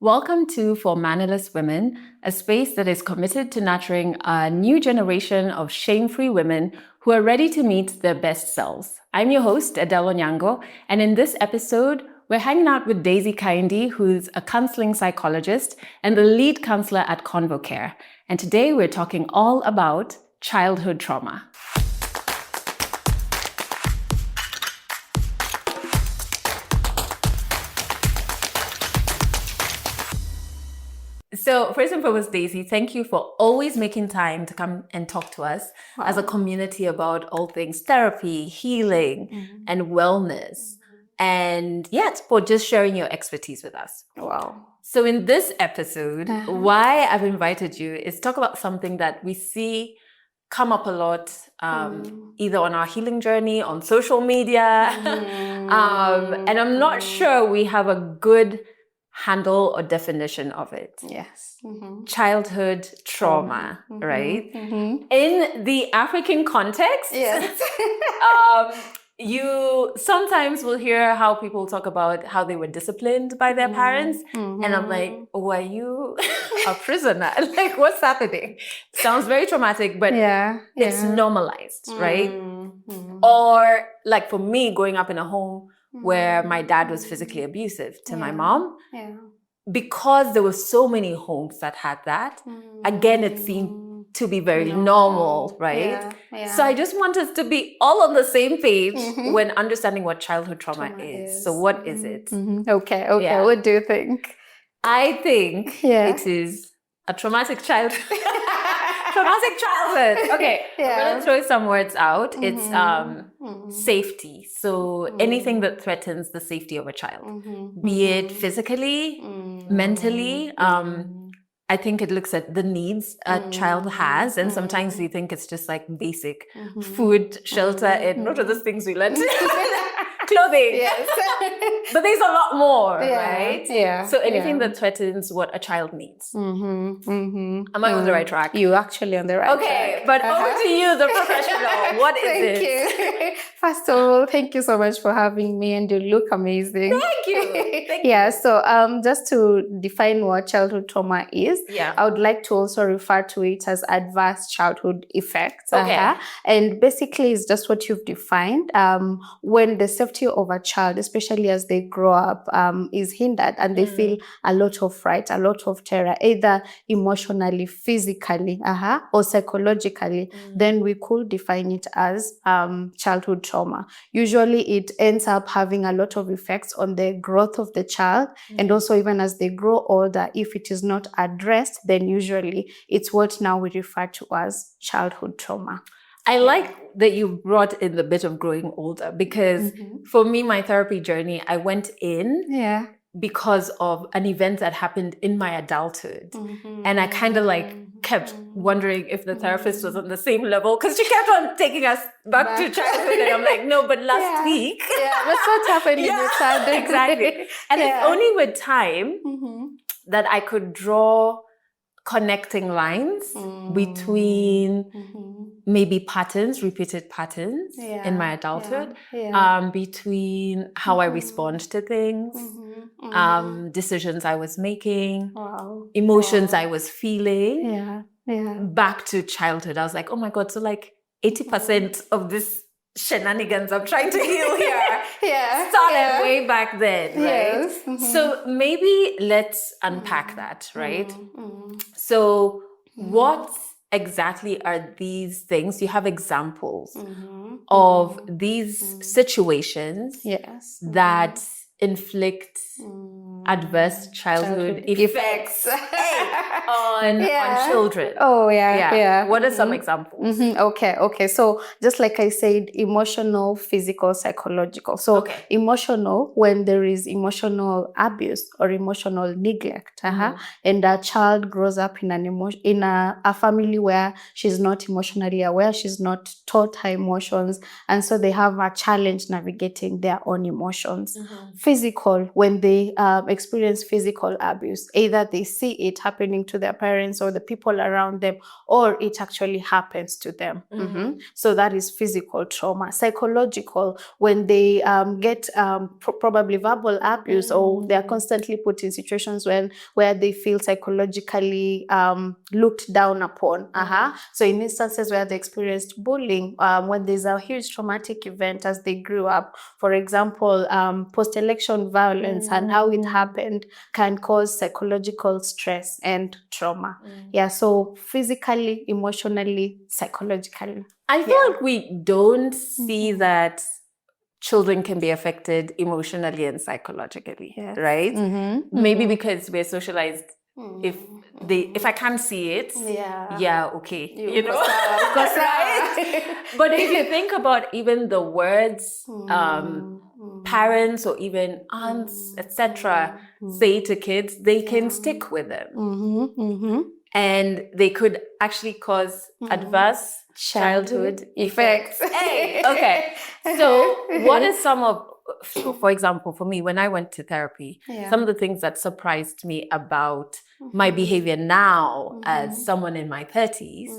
Welcome to For Mannerless Women, a space that is committed to nurturing a new generation of shame-free women who are ready to meet their best selves. I'm your host, Adelle Onyango, and in this episode, we're hanging out with Daisy Kindi, who's a counseling psychologist and the lead counselor at ConvoCare. And today we're talking all about childhood trauma. So first and foremost, Daisy, thank you for always making time to come and talk to us as a community about all things therapy, healing, and wellness. And yet, for just sharing your expertise with us. Wow. So in this episode, why I've invited you is talk about something that we see come up a lot, either on our healing journey, on social media. And I'm not sure we have a good handle or definition of it. Yes. Childhood trauma, right? In the African context, Yes. you sometimes will hear how people talk about how they were disciplined by their parents. And I'm like, were you a prisoner? Like, what's happening? Sounds very traumatic, but it's normalized, right? Or like for me, growing up in a home where my dad was physically abusive to my mom, because there were so many homes that had that, again, it seemed to be very normal, right? So I just want us to be all on the same page when understanding what childhood trauma is. So what is it? Okay. What do you think? I think it is a traumatic childhood. Okay, I'm gonna throw some words out. It's safety. So anything that threatens the safety of a child, be it physically, mentally. I think it looks at the needs a child has, and sometimes we think it's just like basic food, shelter, and what are those things we learned? Clothing. Yes. But there's a lot more, right? Yeah. So anything that threatens what a child needs. Am I on the right track? You're actually on the right track. Okay, but over to you, the professional. What is it? Thank you. First of all, thank you so much for having me, and you look amazing. Thank you. Yeah, so just to define what childhood trauma is, I would like to also refer to it as adverse childhood effects. Okay. And basically, it's just what you've defined. When the safety of a child, especially as they grow up, is hindered and they feel a lot of fright, a lot of terror, either emotionally, physically, or psychologically, then we could define it as childhood trauma. Usually it ends up having a lot of effects on the growth of the child, and also even as they grow older, if it is not addressed, then usually it's what now we refer to as childhood trauma. I like that you brought in the bit of growing older, because for me, my therapy journey, I went in because of an event that happened in my adulthood. And I kind of like kept wondering if the therapist was on the same level, because she kept on taking us back to childhood. And I'm like, no, but last week. That's what happened in your childhood. Exactly. And it's only with time that I could draw connecting lines between maybe patterns, repeated patterns in my adulthood, between how I respond to things, decisions I was making, emotions I was feeling, back to childhood. I was like, oh my God, so like 80% of this shenanigans I'm trying to heal here started way back then, right? So maybe let's unpack that, right? So what exactly are these things? You have examples of these situations that inflict adverse childhood effects on children. What are some examples? Okay. So just like I said, emotional, physical, psychological. So emotional, when there is emotional abuse or emotional neglect, and a child grows up in a family where she's not emotionally aware, she's not taught her emotions, and so they have a challenge navigating their own emotions. physical, when they experience physical abuse. Either they see it happening to their parents or the people around them, or it actually happens to them. So that is physical trauma. Psychological, when they get probably verbal abuse, or they are constantly put in situations where they feel psychologically looked down upon. So in instances where they experienced bullying, when there's a huge traumatic event as they grew up, for example, post-election violence and how it happened can cause psychological stress and trauma. So physically, emotionally, psychologically. I feel like we don't see that children can be affected emotionally and psychologically, right? Maybe because we're socialized. If I can't see it, okay, you know, right? But if you think about even the words parents or even aunts, etc., say to kids, they can stick with them, and they could actually cause adverse childhood effects. Hey, okay. So what is some of, for example, for me, when I went to therapy, some of the things that surprised me about my behavior now as someone in my 30s,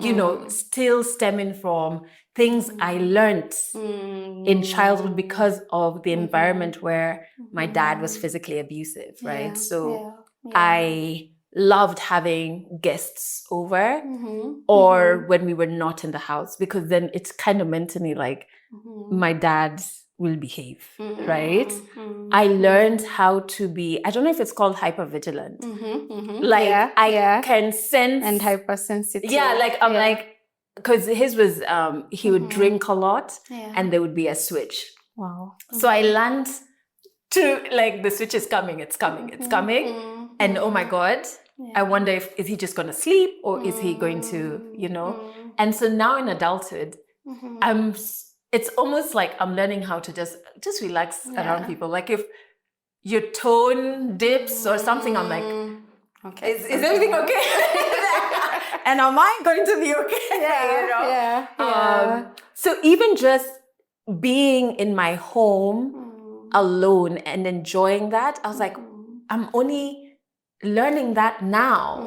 you know, still stemming from things I learned in childhood because of the environment where my dad was physically abusive, right? So I loved having guests over or when we were not in the house, because then it's kind of meant to me like my dad will behave, right? I learned how to be, I don't know if it's called hypervigilant. Like I can sense. And hypersensitive. Yeah, like I'm like, because his was, he would drink a lot and there would be a switch. Wow. So I learned to, like, the switch is coming, it's coming, it's coming. And oh my God, I wonder is he just going to sleep or is he going to, you know? And so now in adulthood, it's almost like I'm learning how to just relax around people. Like if your tone dips or something, I'm like, okay, is everything okay? And am I going to be okay? You know? So even just being in my home alone and enjoying that, I was like, I'm only learning that now,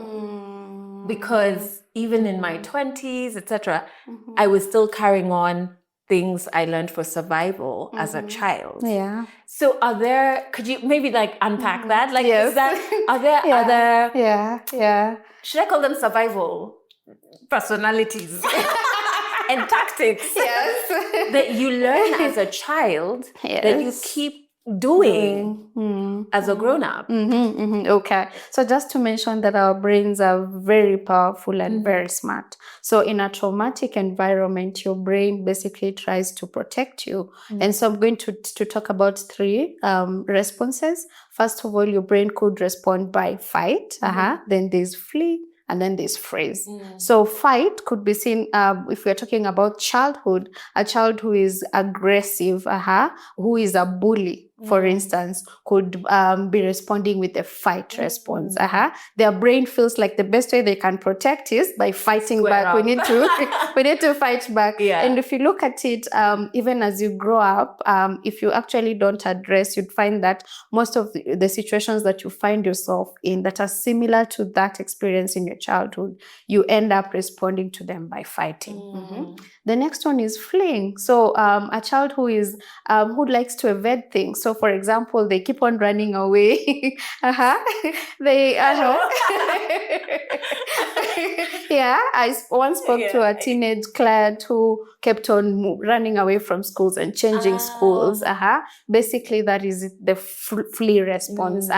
because even in my 20s, etc., I was still carrying on things I learned for survival as a child. So could you maybe like unpack that? Like, is that, are there other, should I call them survival personalities and tactics that you learn as a child that you keep doing as a grown-up? Okay, so just to mention that our brains are very powerful and very smart. So in a traumatic environment, your brain basically tries to protect you. And so I'm going to talk about three responses. First of all, your brain could respond by fight, then there's flee, and then there's freeze. So fight could be seen, if we're talking about childhood, a child who is aggressive, who is a bully, for instance, could be responding with a fight response. Their brain feels like the best way they can protect is by fighting back. We need to fight back. And if you look at it, even as you grow up, if you actually don't address, you'd find that most of the situations that you find yourself in that are similar to that experience in your childhood, you end up responding to them by fighting. The next one is fleeing. So a child who is who likes to evade things. So for example, they keep on running away. They I once spoke to a teenage client who kept on running away from schools and changing schools. Basically, that is the flee response.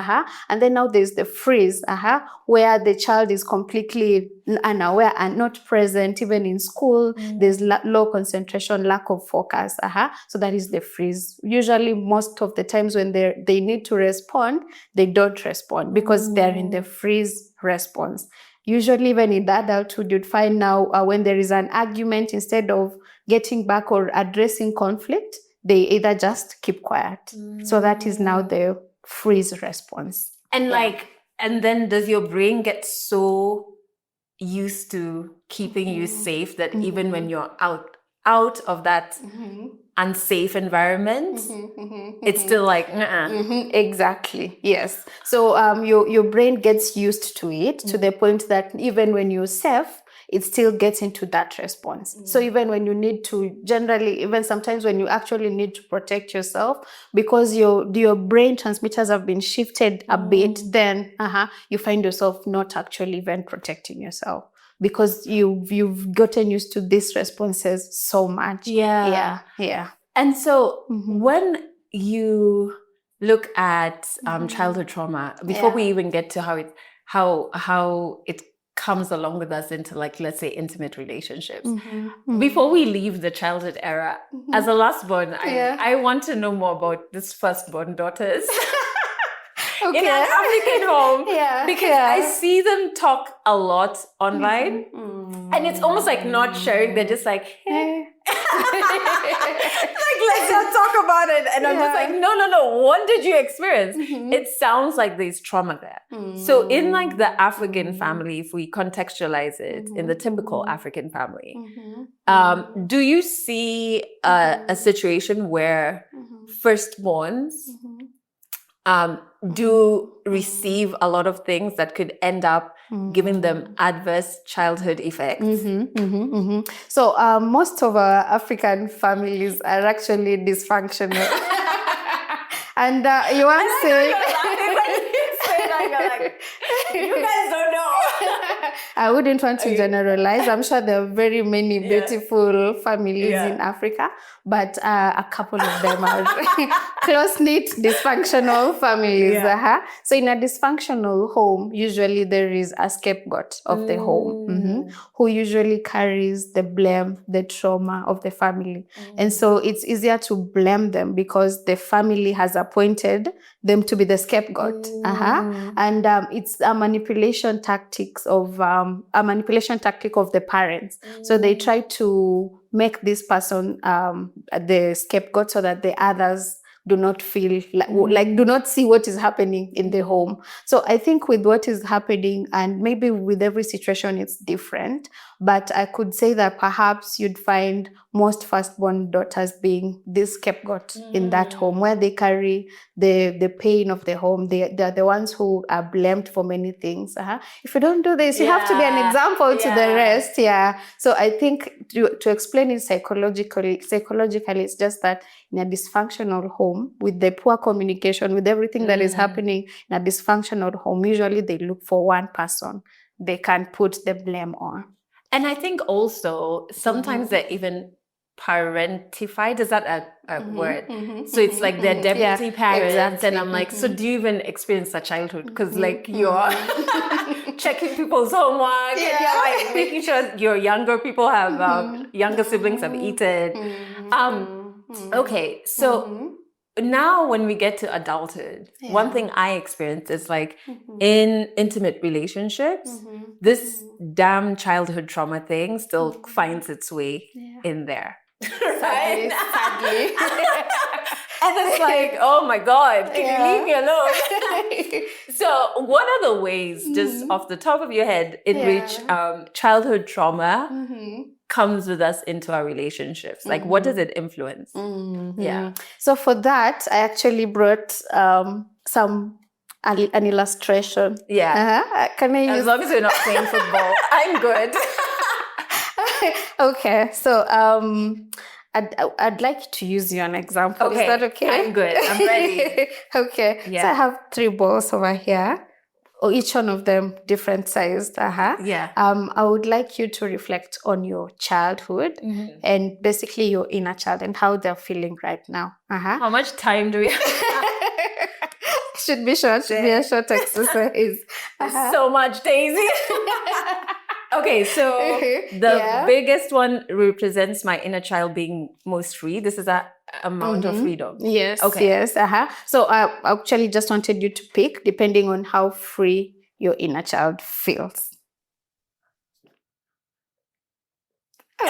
And then now there's the freeze, where the child is completely unaware and not present even in school. There's low concentration, lack of focus. So that is the freeze. Usually, most of the times when they need to respond, they don't respond because they're in the freeze response. Usually, even in adulthood, you'd find now when there is an argument, instead of getting back or addressing conflict, they either just keep quiet. So that is now the freeze response. And and then does your brain get so used to keeping you safe that even when you're out out of that unsafe environment, it's still like, exactly, yes. So your brain gets used to it to the point that even when you're safe, it still gets into that response. So even when you need to, generally, even sometimes when you actually need to protect yourself, because your brain transmitters have been shifted a bit, then you find yourself not actually even protecting yourself, because you've gotten used to these responses so much. Yeah. And so when you look at childhood trauma, before we even get to how it comes along with us into, like, let's say, intimate relationships, before we leave the childhood era, as a lastborn, I want to know more about this firstborn daughters. In an African home, because I see them talk a lot online, and it's almost like not sharing. They're just like, hey. Like, let's not talk about it. And I'm just like, no. What did you experience? It sounds like there's trauma there. So in, like, the African family, if we contextualize it in the typical African family, do you see a situation where firstborns do receive a lot of things that could end up giving them adverse childhood effects? So most of our African families are actually dysfunctional. And you want to say... You guys don't know. I wouldn't want to generalize. I'm sure there are very many beautiful families in Africa, but a couple of them are close-knit, dysfunctional families. So in a dysfunctional home, usually there is a scapegoat of the home, who usually carries the blame, the trauma of the family. And so it's easier to blame them because the family has appointed them to be the scapegoat. And it's a manipulation tactic of the parents. So they try to make this person the scapegoat so that the others do not feel like do not see what is happening in the home. So I think with what is happening, and maybe with every situation it's different, but I could say that perhaps you'd find most firstborn daughters being this scapegoat in that home, where they carry the pain of the home. They're the ones who are blamed for many things. If you don't do this, you have to be an example to the rest. So I think to explain it psychologically, it's just that in a dysfunctional home, with the poor communication, with everything that is happening in a dysfunctional home, usually they look for one person they can put the blame on. And I think also sometimes they're even parentified. Is that a word? So it's like they're deputy parents. Exactly. And I'm like, so do you even experience a childhood? Because like you're checking people's homework, and you're like making sure your younger people have, younger siblings have eaten. Okay, so now when we get to adulthood, one thing I experienced is like in intimate relationships, this damn childhood trauma thing still finds its way in there. Sadly. And it's like, oh my God, can you leave me alone? So what are the ways, just off the top of your head, in which childhood trauma comes with us into our relationships? Like, what does it influence? So for that, I actually brought an illustration. Can I use... As long as we're not playing football, I'm good. Okay, so I'd like to use you an example. Okay. Is that okay? I'm good. I'm ready. Okay. So I have 3 balls over here. Each one of them different sized. I would like you to reflect on your childhood and basically your inner child and how they're feeling right now. How much time do we have? Should be short. Should be a short exercise. So much, Daisy. Okay, so the biggest one represents my inner child being most free. This is an amount of freedom. Yes. Okay. Yes. So I actually just wanted you to pick depending on how free your inner child feels. I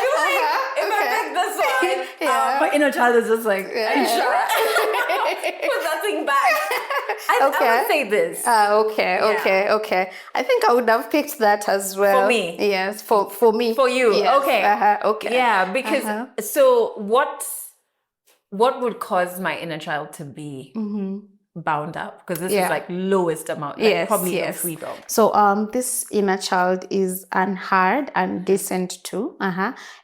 feel like if I pick this one, my inner child is just like, I'm sure. Put that thing back. I would say this. Okay. I think I would have picked that as well. For me? Yes, for me. For you? Yes. Okay. Okay. Yeah, because so what would cause my inner child to be bound up? Because this is like lowest amount, like probably no freedom. So this inner child is unheard and listened to.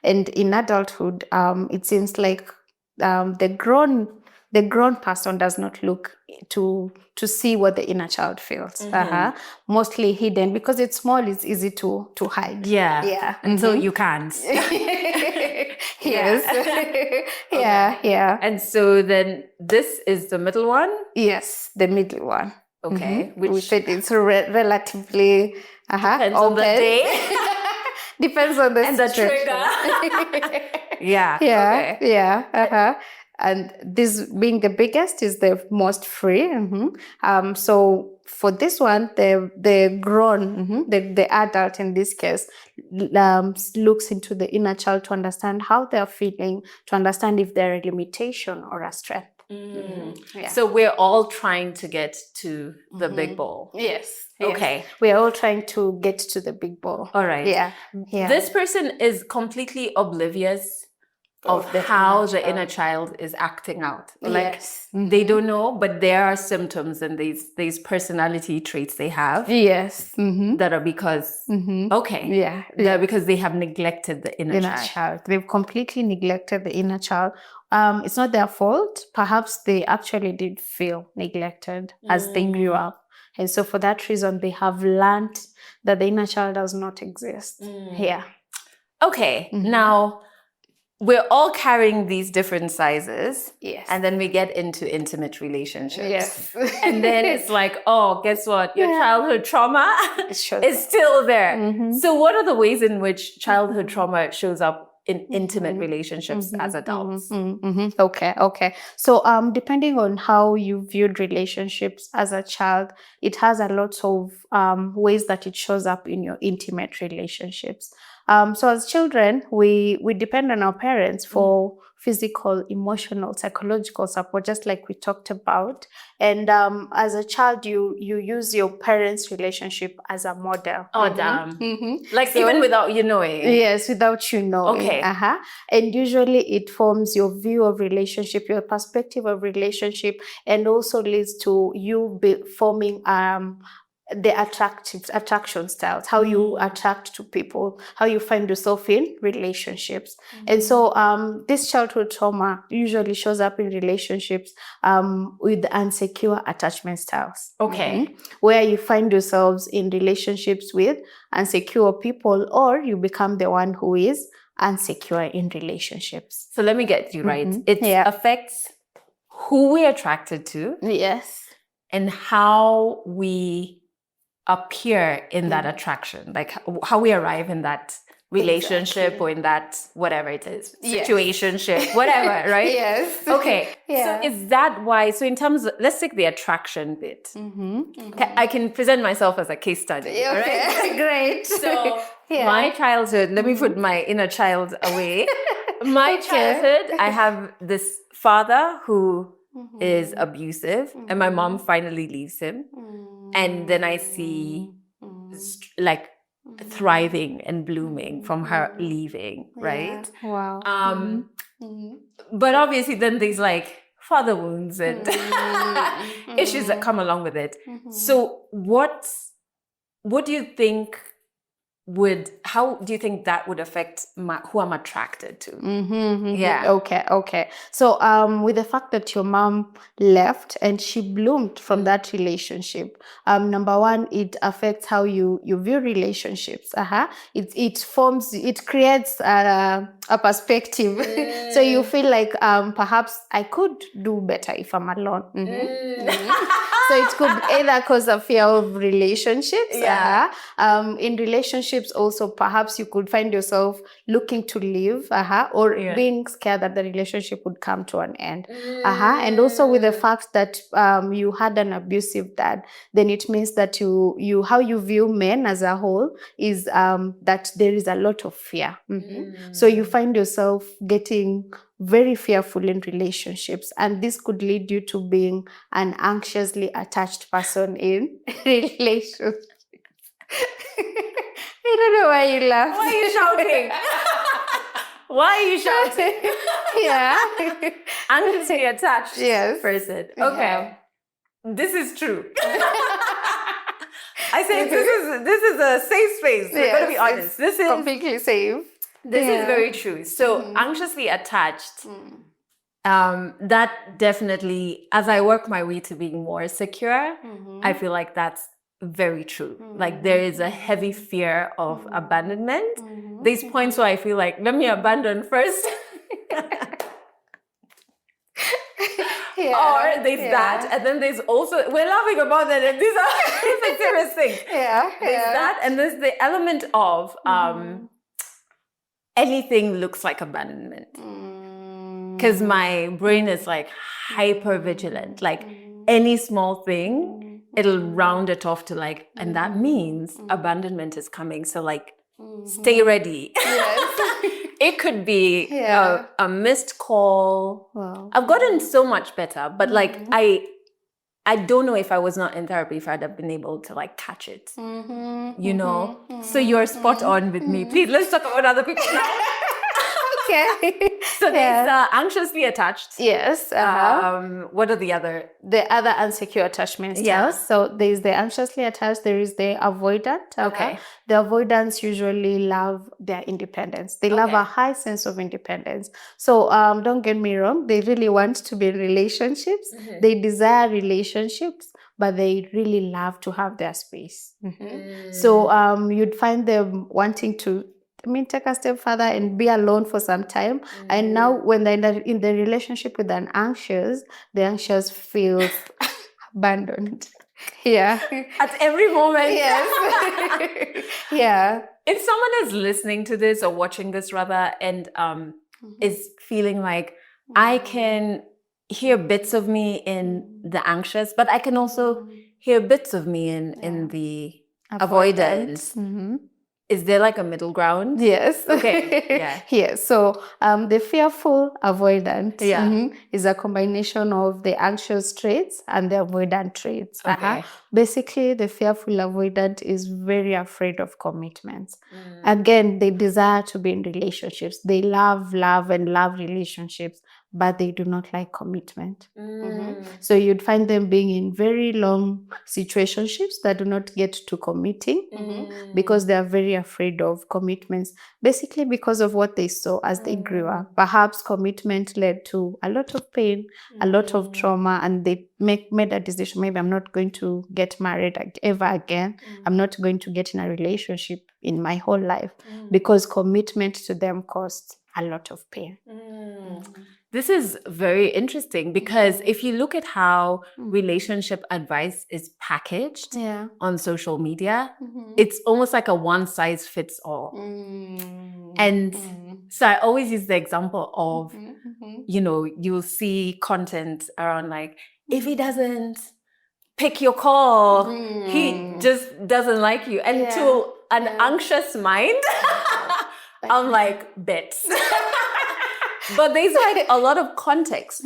And in adulthood, it seems like the grown person does not look to see what the inner child feels. Mostly hidden because it's small. It's easy to hide. Yeah. Until you can't. Yes. Yeah. And so then this is the middle one? Yes, the middle one. Okay. Which we said it's relatively depends open. on the day. Depends on the and the trigger. Yeah. And this being the biggest is the most free. So for this one, the grown, the adult in this case, looks into the inner child to understand how they're feeling, to understand if they're a limitation or a strength. So we're all trying to get to the big ball. Yes. Okay. We are all trying to get to the big ball. All right. Yeah. This person is completely oblivious of how the inner child is acting out. Like they don't know, but there are symptoms and these personality traits they have. Yes. That are because because they have neglected the inner child. They've completely neglected the inner child. It's not their fault. Perhaps they actually did feel neglected as they grew up. And so for that reason, they have learned that the inner child does not exist. Yeah. Okay. Now, we're all carrying these different sizes. Yes. And then we get into intimate relationships. Yes. And then it's like, oh, guess what? Your childhood trauma is still there. So what are the ways in which childhood trauma shows up in intimate relationships as adults? Okay. So depending on how you viewed relationships as a child, it has a lot of ways that it shows up in your intimate relationships. So as children, we depend on our parents for physical, emotional, psychological support, just like we talked about. And as a child, you use your parents' relationship as a model. Oh, damn. Like so, even without you knowing? Yes, without you knowing. Okay. And usually it forms your view of relationship, your perspective of relationship, and also leads to you forming the attraction styles, how you attract to people, how you find yourself in relationships. And so this childhood trauma usually shows up in relationships with insecure attachment styles. Okay. Where you find yourselves in relationships with insecure people, or you become the one who is insecure in relationships. So let me get you right. It affects who we're attracted to. Yes. And how we appear in that attraction, like how we arrive in that relationship or in that whatever it is, situationship, whatever, right? Yes. Okay. So is that why? So in terms of, let's take the attraction bit. I can present myself as a case study. Okay. Right? Great. So my childhood, let me put my inner child away. My childhood, I have this father who is abusive, and my mom finally leaves him. And then I see like thriving and blooming from her leaving, right? Wow. But obviously then there's like father wounds and issues that come along with it. So what do you think how do you think that would affect who I'm attracted to? Yeah. Okay. So with the fact that your mom left and she bloomed from that relationship, number one, it affects how you view relationships. It creates a perspective. So you feel like perhaps I could do better if I'm alone. So it could either cause a fear of relationships. In relationships also, perhaps you could find yourself looking to leave, or being scared that the relationship would come to an end. And also with the fact that you had an abusive dad, then it means that you how you view men as a whole is that there is a lot of fear. So you find yourself getting very fearful in relationships, and this could lead you to being an anxiously attached person in relationships. I don't know why you laugh. Why are you shouting? Why are you shouting? Yeah. Anxiously attached Yes. person. Okay. Yeah. This is true. I say this is a safe space. We're going to be honest. This is completely safe. This is very true. So anxiously attached. That definitely, as I work my way to being more secure, I feel like that's very true. Like there is a heavy fear of abandonment. There's points where I feel like, let me abandon first. Or there's that, and then there's also, we're laughing about that, and these are serious things. There's that, and there's the element of anything looks like abandonment. Because my brain is like hyper vigilant. Like any small thing, it'll round it off to like, and that means abandonment is coming. So like, stay ready. Yes. It could be a missed call. Wow. I've gotten so much better, but like I don't know if I was not in therapy if I'd have been able to like catch it. You know? So you're spot on with me. Please, let's talk about other people now. Okay. So there's anxiously attached. Yes. What are the other? The other unsecure attachment styles. Yeah. So there's the anxiously attached, there is the avoidant. Okay. The avoidants usually love their independence. They love a high sense of independence. So don't get me wrong, they really want to be in relationships. They desire relationships, but they really love to have their space. So you'd find them wanting to take a step further and be alone for some time. And now when they're in the relationship with an anxious, the anxious feels abandoned. Yeah. At every moment. Yes. Yeah. If someone is listening to this or watching this rather and is feeling like I can hear bits of me in the anxious, but I can also hear bits of me in the avoidance. Is there like a middle ground? Yes. Okay. Yeah. Yes. So the fearful avoidant is a combination of the anxious traits and the avoidant traits. Okay. Basically, the fearful avoidant is very afraid of commitments. Again, they desire to be in relationships. They love relationships, but they do not like commitment. So you'd find them being in very long situationships that do not get to committing because they are very afraid of commitments, basically because of what they saw as they grew up. Perhaps commitment led to a lot of pain, a lot of trauma, and they made a decision, maybe I'm not going to get married ever again. I'm not going to get in a relationship in my whole life because commitment to them caused a lot of pain. This is very interesting because if you look at how relationship advice is packaged on social media, it's almost like a one size fits all. And so I always use the example of, you'll see content around like, if he doesn't pick your call, he just doesn't like you. And to an anxious mind, I'm like, bits. But there's like a lot of context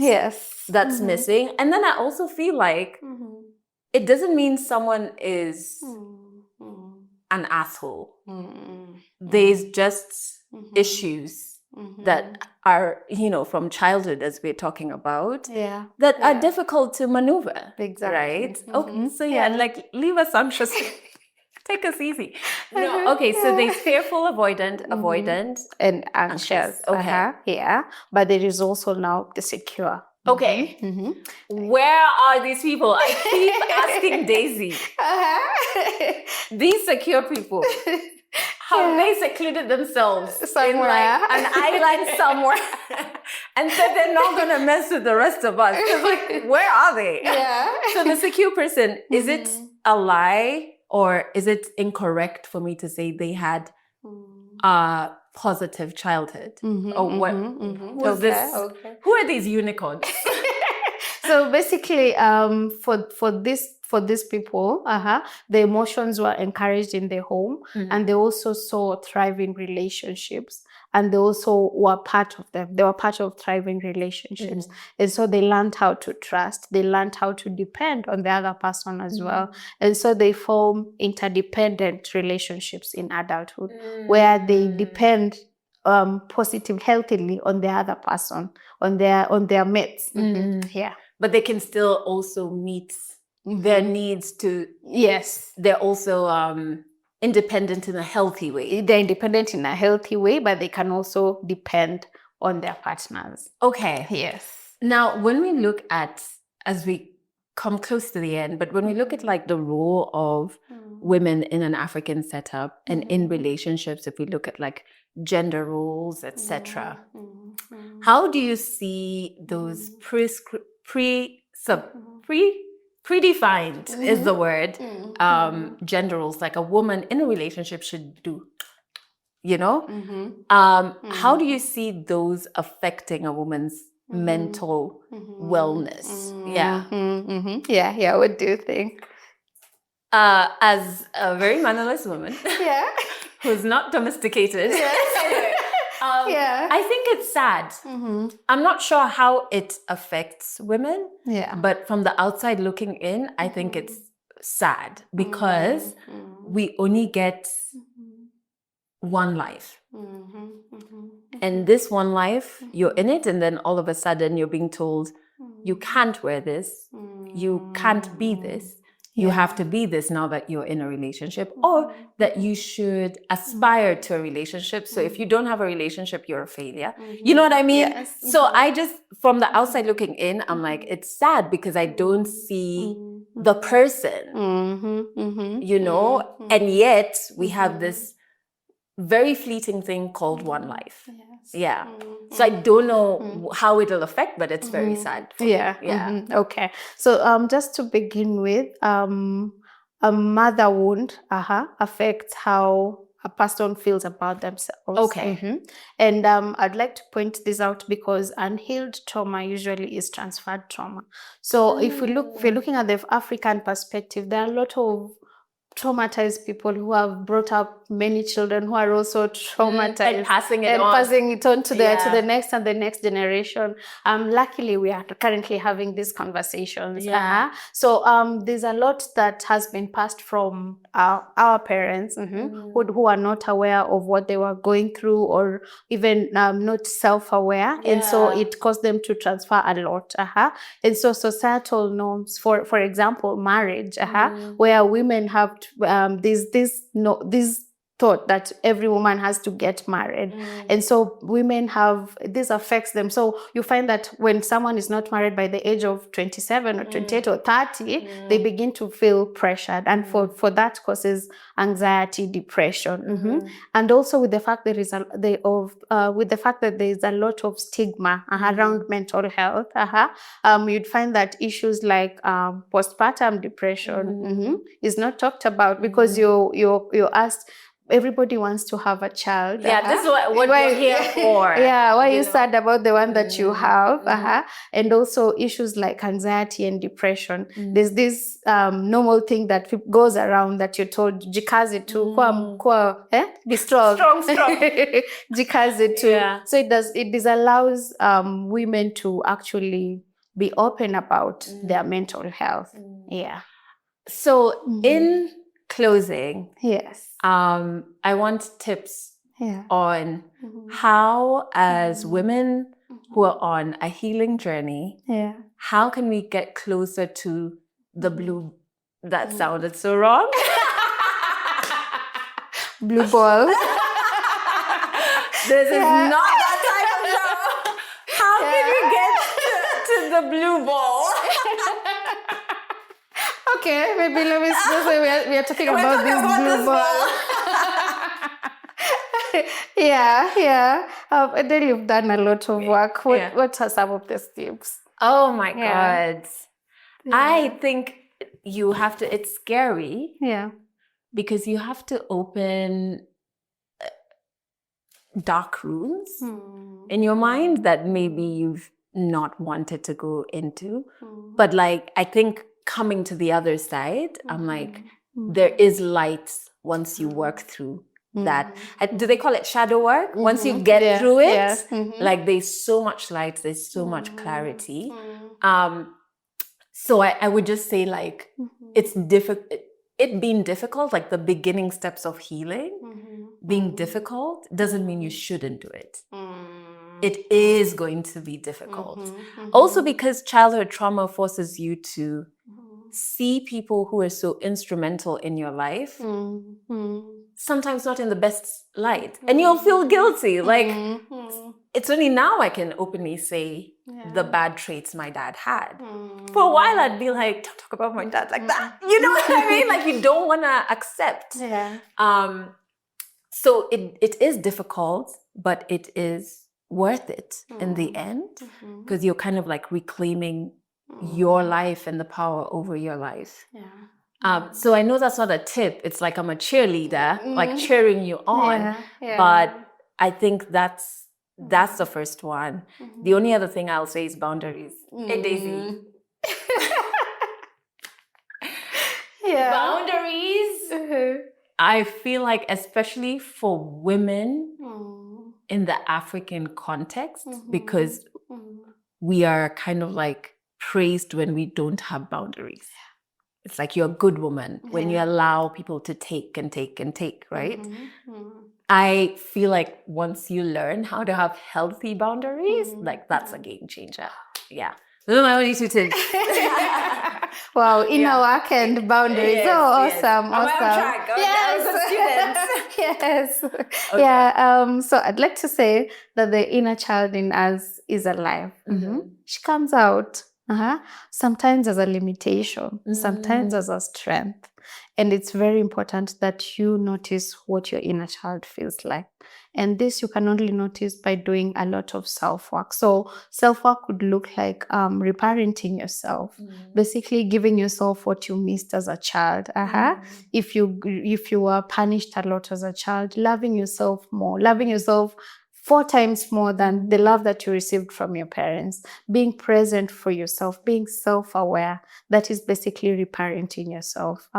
that's missing. And then I also feel like it doesn't mean someone is an asshole. There's just issues that are, from childhood, as we're talking about, that are difficult to maneuver. Exactly. Right? Okay. So like leave us anxious. Take us easy. No, okay, so there's fearful, avoidant, and anxious. Okay. But there is also now the secure. Okay. Where are these people? I keep asking Daisy. These secure people, have they secluded themselves somewhere in like an island somewhere and said they're not going to mess with the rest of us? Like, where are they? So the secure person, is it a lie? Or is it incorrect for me to say they had a positive childhood? Or what? Who's this? Okay. Who are these unicorns? So basically, for these people, the emotions were encouraged in the home, and they also saw thriving relationships. and they also were part of them. They were part of thriving relationships. And so they learned how to trust. They learned how to depend on the other person as well. And so they form interdependent relationships in adulthood where they depend positive, healthily on the other person, on their mates. Yeah. But they can still also meet their needs to. Yes. They're also independent in a healthy way. They're independent in a healthy way, but they can also depend on their partners. Okay. Yes. Now, when we look at, as we come close to the end, but when we look at like the role of women in an African setup and in relationships, if we look at like gender roles, etc., how do you see those predefined is the word, gender roles, like a woman in a relationship should do, you know? How do you see those affecting a woman's mental wellness? Yeah. What do you think? As a very mannerless woman, who's not domesticated, I think it's sad. I'm not sure how it affects women, but from the outside looking in, I think it's sad because we only get one life. And this one life, you're in it, and then all of a sudden you're being told, you can't wear this, you can't be this, you have to be this now that you're in a relationship, or that you should aspire to a relationship. So if you don't have a relationship, you're a failure. You know what I mean? Yes. So I just, from the outside looking in, I'm like, it's sad because I don't see the person, you know, and yet we have this very fleeting thing called one life. Yeah. So I don't know how it'll affect, but it's very sad. Okay. So just to begin with, a mother wound affects how a person feels about themselves. Okay. And I'd like to point this out because unhealed trauma usually is transferred trauma. So if you're looking at the African perspective, there are a lot of traumatized people who have brought up many children who are also traumatized and passing it on to the next and the next generation. Luckily, we are currently having these conversations. So there's a lot that has been passed from our parents who are not aware of what they were going through, or even not self-aware, and so it caused them to transfer a lot. And so societal norms, for example, marriage, where women have this thought that every woman has to get married. And so women this affects them. So you find that when someone is not married by the age of 27 or 28 or 30, they begin to feel pressured. And for that causes anxiety, depression. And also with the fact that there is a lot of stigma around mental health, you'd find that issues like postpartum depression is not talked about because you're asked, everybody wants to have a child. This is what you're here for. Why are you sad about the one that you have? And also issues like anxiety and depression. There's this normal thing that goes around that you're told, jikaze tu, be strong. Strong. Jikaze tu. So it disallows women to actually be open about their mental health. So in closing, I want tips on how, as women who are on a healing journey, how can we get closer to the blue? That sounded so wrong. Blue ball. This is not that type of show. How can we get to the blue ball? Okay, maybe let me just say we are talking about this blue ball. Adelle, you've done a lot of work. What are some of the tips? Oh my God. I think you have to, it's scary. Because you have to open dark rooms in your mind that maybe you've not wanted to go into. But like, I think coming to the other side, I'm like, there is light once you work through that, do they call it shadow work? Once you get through it, like there's so much light, there's so much clarity. So I would just say like, it's difficult. It being difficult, like the beginning steps of healing, being difficult doesn't mean you shouldn't do it. It is going to be difficult. Also because childhood trauma forces you to see people who are so instrumental in your life, sometimes not in the best light. And you'll feel guilty. Like, it's only now I can openly say the bad traits my dad had. For a while, I'd be like, don't talk about my dad like that. You know what I mean? Like, you don't want to accept. So it is difficult, but it is worth it in the end, because you're kind of like reclaiming your life and the power over your life. So I know that's not a tip. It's like I'm a cheerleader, like cheering you on. But I think that's the first one. The only other thing I'll say is boundaries. Hey, Daisy. Boundaries. I feel like, especially for women in the African context, because we are kind of like praised when we don't have boundaries. It's like you're a good woman when you allow people to take and take and take, right? I feel like once you learn how to have healthy boundaries, like that's a game changer. Yeah. Those are my only 2 tips. Wow, inner work and boundaries. Yes, Awesome. Am I on track? Yes. Okay. Yeah. So I'd like to say that the inner child in us is alive. She comes out sometimes as a limitation, sometimes as a strength. And it's very important that you notice what your inner child feels like. And this you can only notice by doing a lot of self-work. So self-work would look like reparenting yourself, basically giving yourself what you missed as a child. If you were punished a lot as a child, loving yourself more, loving yourself 4 times more than the love that you received from your parents, being present for yourself, being self-aware. That is basically reparenting yourself.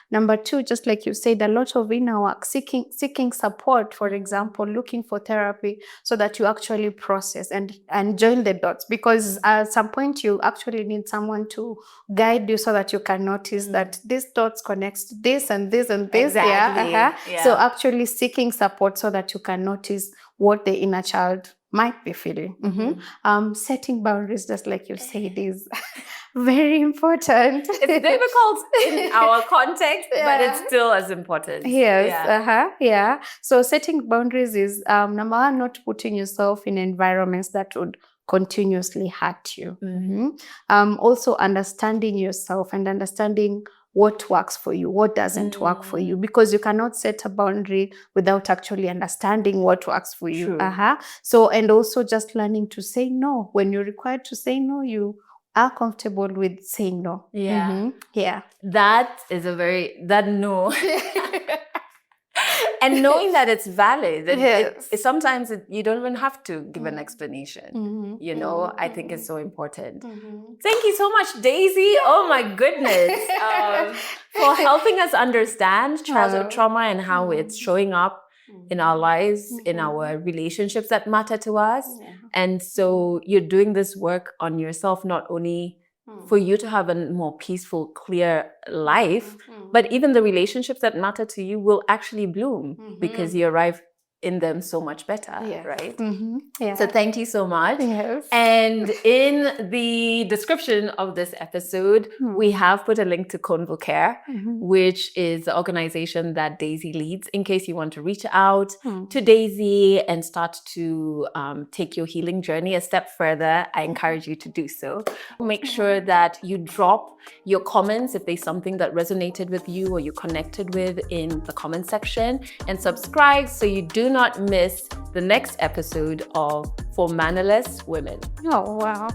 Number 2, just like you said, a lot of inner work, seeking support, for example, looking for therapy so that you actually process and join the dots, because at some point you actually need someone to guide you so that you can notice that this dots connects to this and this and this. Exactly. So actually seeking support so that you can notice what the inner child might be feeling. Setting boundaries, just like you said, is very important. It's difficult in our context, but it's still as important. Yes. So setting boundaries is number 1, not putting yourself in environments that would continuously hurt you. Also understanding yourself and understanding what works for you, what doesn't work for you, because you cannot set a boundary without actually understanding what works for you. So, and also just learning to say no. When you're required to say no, you are comfortable with saying no. That is that no. And knowing that it's valid. Sometimes you don't even have to give an explanation. You know, I think it's so important. Thank you so much, Daisy. Oh my goodness. For helping us understand childhood trauma and how it's showing up in our lives, in our relationships that matter to us. And so you're doing this work on yourself, not only for you to have a more peaceful, clear life, but even the relationships that matter to you will actually bloom because you arrive in them so much better, right? So thank you so much. And in the description of this episode, we have put a link to Convo Care, which is the organization that Daisy leads, in case you want to reach out to Daisy and start to take your healing journey a step further. I encourage you to do so. Make sure that you drop your comments if there's something that resonated with you or you connected with in the comment section, and subscribe so you do not miss the next episode of For Mannerless Women. Oh, wow.